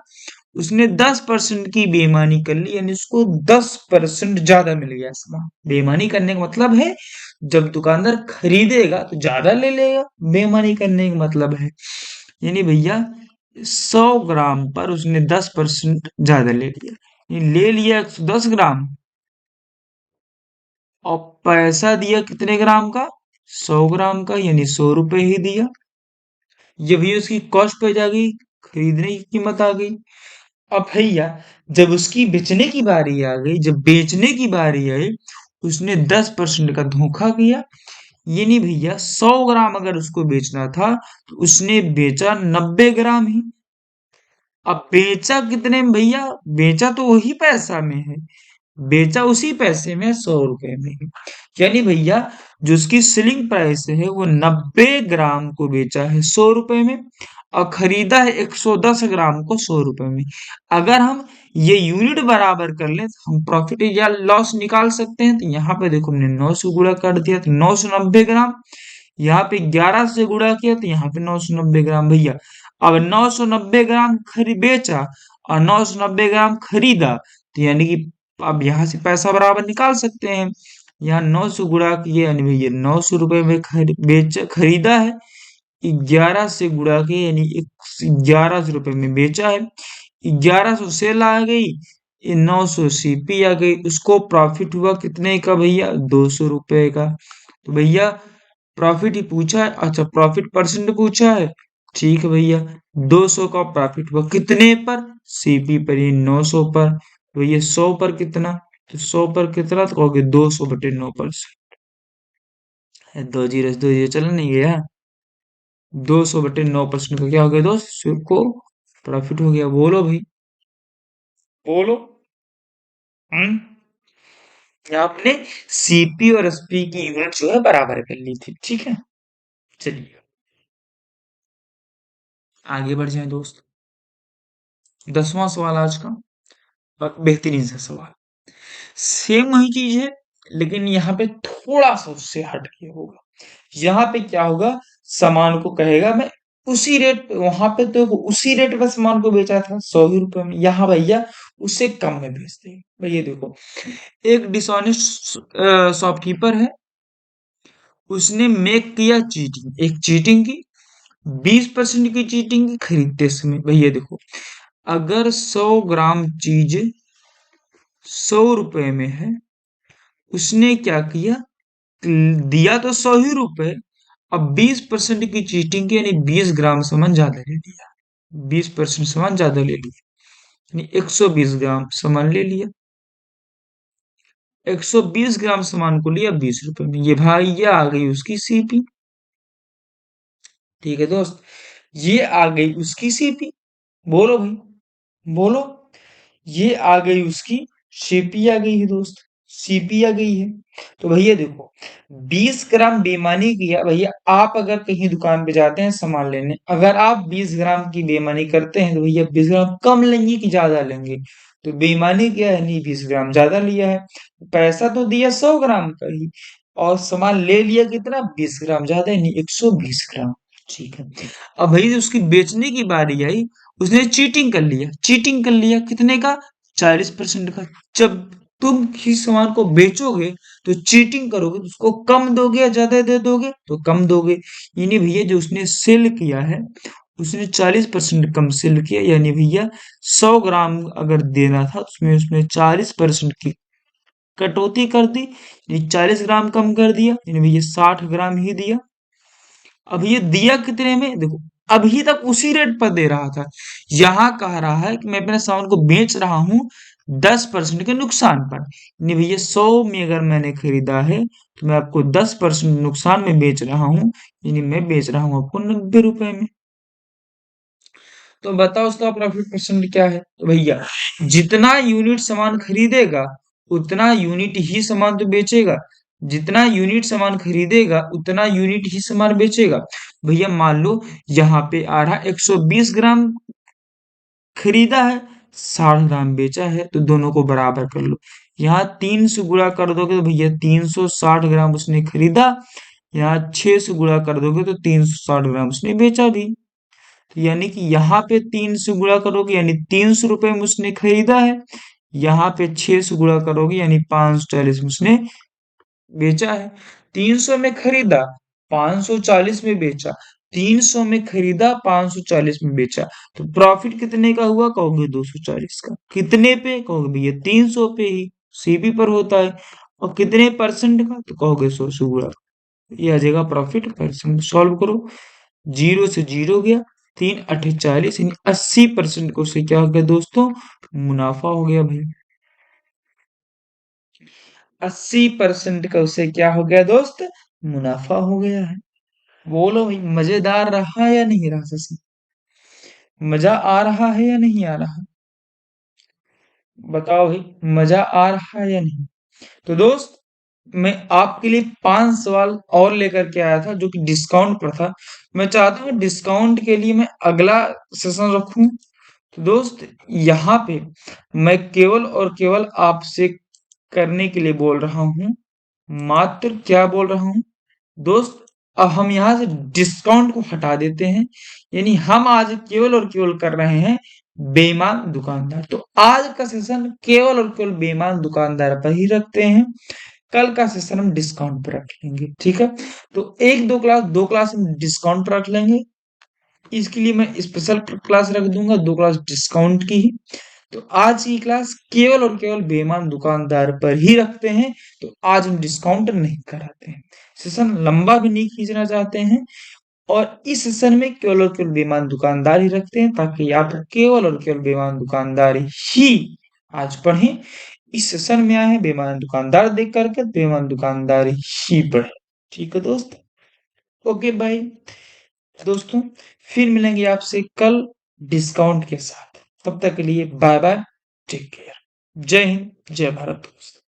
उसने 10% की बेईमानी कर ली, यानी उसको 10% ज्यादा मिल गया सामान। बेईमानी करने का मतलब है, जब दुकानदार खरीदेगा तो ज्यादा ले लेगा, बेईमानी करने का मतलब है। यानी भैया 100 ग्राम पर उसने 10% ज्यादा ले लिया, ये ले लिया 110 ग्राम, और पैसा दिया कितने ग्राम का, 100 ग्राम का, यानी 100 रुपए ही दिया। ये भी उसकी कॉस्ट पे आ गई, खरीदने की कीमत आ गई। अब भैया जब उसकी बेचने की बारी आ गई, जब बेचने की बारी आई, उसने 10% का धोखा किया। ये नहीं भैया, 100 ग्राम अगर उसको बेचना था तो उसने बेचा 90 ग्राम ही। अब बेचा कितने में भैया, बेचा तो वही पैसा में है, बेचा उसी पैसे में 100 रुपए में ही। यानी भैया जो उसकी सेलिंग प्राइस है वो 90 ग्राम को बेचा है 100 रुपए में, और खरीदा है 110 ग्राम को 100 रुपए में। अगर हम ये यूनिट बराबर कर लें तो हम प्रॉफिट या लॉस निकाल सकते हैं। तो यहाँ पे देखो हमने 9 से गुणा कर दिया तो 990 ग्राम, यहाँ पे 11 से गुणा किया तो यहाँ पे 990 ग्राम भैया। अब 990 ग्राम बेचा और 990 ग्राम खरीदा, तो यानी कि अब यहाँ से पैसा बराबर निकाल सकते हैं। यहाँ 9 से गुणा किए, यानी भैया 900 रुपए में खरीदा है, 11 से गुणा के यानी 1100 रुपए में बेचा है, 1100 सेल आ गई, ये 900 सीपी आ गई, उसको प्रॉफिट हुआ कितने का भैया, 200 रुपए का। तो भैया प्रॉफिट ही पूछा है, अच्छा प्रॉफिट परसेंट पूछा है, ठीक है भैया, 200 का प्रॉफिट हुआ कितने पर, सीपी पर, ये 900 पर। तो ये 100 पर कितना, तो 100 पर कितना, तो कहोगे 200/9%। 2 जीरो चल नहीं गया, 200/9% का क्या हो गया दोस्त, सिर्फ को प्रॉफिट हो गया। बोलो भाई, बोलो। हम्म, आपने सीपी और एसपी की यूनिट जो है बराबर कर ली थी, ठीक है। चलिए आगे बढ़ जाए दोस्त। 10वां सवाल आज का, और बेहतरीन सा सवाल। सेम वही चीज है, लेकिन यहाँ पे थोड़ा सा उससे हट के होगा। यहाँ पे क्या होगा, सामान को कहेगा मैं उसी रेट पे, वहां पे तो उसी रेट पे सामान को बेचा था 100 ही रुपए में, यहाँ भैया उससे कम में बेच देंगे। भैया देखो, एक डिसऑनेस्ट शॉपकीपर है, उसने मेक किया चीटिंग, एक चीटिंग की, 20% की चीटिंग की खरीदते समय। भैया देखो, अगर 100 ग्राम चीज 100 रुपए में है, उसने क्या किया, दिया तो 100 ही रुपए, अब 20% की चीटिंग की, यानी 20 ग्राम सामान ज्यादा ले लिया, 20% सामान ज्यादा ले लिया, यानी 120 ग्राम सामान ले लिया। 120 ग्राम सामान को लिया 20 रुपए में, ये भाई ये आ गई उसकी सीपी। ठीक है दोस्त, ये आ गई उसकी सीपी। बोलो भाई, बोलो। ये आ गई उसकी सीपी, आ गई है दोस्त। सीपी आ गई है। तो भैया देखो, 20 ग्राम बेईमानी किया भैया, आप अगर कहीं दुकान पे जाते हैं सामान लेने, अगर आप 20 ग्राम की बेईमानी करते हैं तो भैया 20 ग्राम कम लेंगे कि ज्यादा लेंगे? तो बेईमानी किया है, नहीं 20 ग्राम ज्यादा लिया है, पैसा तो दिया 100 ग्राम का ही, और सामान ले लिया कितना, 20 ग्राम ज्यादा है, नहीं 120 ग्राम। ठीक है, अब भाई उसकी बेचने की बारी आई, उसने चीटिंग कर लिया, चीटिंग कर लिया कितने का, 40% का। जब तुम किसी सामान को बेचोगे तो चीटिंग करोगे तो उसको कम दोगे या ज्यादा दे दोगे, तो कम दोगे। यानी भैया जो उसने सेल किया है, उसने 40% कम सेल किया, यानी भैया 100 ग्राम अगर देना था तो उसमें उसने 40% की कटौती कर दी, यानी 40 ग्राम कम कर दिया, यानी भैया 60 ग्राम ही दिया। अब ये दिया कितने में देखो, अभी तक उसी रेट पर दे रहा था, यहाँ कह रहा है कि मैं अपने सामान को बेच रहा हूँ 10% के नुकसान पर। नहीं भैया, 100 में अगर मैंने खरीदा है तो मैं आपको 10% नुकसान में बेच रहा हूँ, यानी मैं बेच रहा हूँ आपको 90 रुपए में। तो बताओ उसका प्रॉफिट परसेंट क्या है? तो भैया जितना यूनिट सामान खरीदेगा उतना यूनिट ही सामान तो बेचेगा, जितना यूनिट सामान खरीदेगा उतना यूनिट ही सामान बेचेगा। भैया मान लो यहाँ पे आ रहा 120 ग्राम खरीदा है, 60 ग्राम बेचा है, तो दोनों को बराबर कर लो। यहाँ 3 से गुणा कर दोगे तो भैया 360 ग्राम उसने खरीदा, यहाँ 6 से गुणा कर दोगे तो 360 ग्राम उसने बेचा भी। तो यानी कि यहाँ पे 3 से गुणा करोगे यानी 300 रुपए में उसने खरीदा है, यहाँ पे 6 से गुणा करोगे यानी 540 में उसने बेचा है। 300 में खरीदा, 540 में बेचा, 300 में खरीदा, 540 में बेचा, तो प्रॉफिट कितने का हुआ? कहोगे 240 का। कितने पे? कहोगे भैया 300 पे ही, सीपी पर होता है। और कितने परसेंट का? तो कहोगे 100 से गुणा। ये आ जाएगा प्रॉफिट परसेंट। सॉल्व करो, जीरो से जीरो गया, 3 × 8 = 40, यानी 80% को से क्या हो गया दोस्तों? मुनाफा हो गया भाई। 80% का उसे क्या हो गया दोस्त? मुनाफा हो गया है। बोलो भाई, मजेदार रहा या नहीं रहा सच? मजा आ रहा है या नहीं आ रहा? बताओ भाई, मजा आ रहा है या नहीं? तो दोस्त, मैं आपके लिए 5 सवाल और लेकर के आया था जो कि डिस्काउंट पर था। मैं चाहता हूँ डिस्काउंट के लिए मैं अगला सेशन रखूं। तो दोस्त, यहाँ पे मैं केवल और केवल आपसे करने के लिए बोल रहा हूँ, मात्र क्या बोल रहा हूँ दोस्त, अब हम यहाँ से डिस्काउंट को हटा देते हैं, यानी हम आज केवल और केवल कर रहे हैं बेईमान दुकानदार। तो आज का सेशन केवल और केवल बेईमान दुकानदार पर ही रखते हैं, कल का सेशन हम डिस्काउंट पर रख लेंगे, ठीक है? तो एक दो क्लास हम डिस्काउंट रख लेंगे, इसके लिए मैं स्पेशल क्लास रख दूंगा, 2 क्लास डिस्काउंट की ही। तो आज की क्लास केवल और केवल बेईमान दुकानदार पर ही रखते हैं, तो आज हम डिस्काउंट नहीं कराते हैं। सेशन लंबा भी नहीं खींचना चाहते हैं, और इस सेशन में केवल और केवल बेईमान दुकानदार ही रखते हैं, ताकि आप केवल और केवल बेईमान दुकानदार ही आज पढ़ें। इस सेशन में आए हैं बेईमान दुकानदार देख करके, बेईमान दुकानदार ही पढ़े। ठीक है दोस्त, ओके बाय दोस्तों, फिर मिलेंगे आपसे कल डिस्काउंट के साथ। तब तक के लिए बाय बाय, टेक केयर, जय हिंद, जय भारत दोस्त।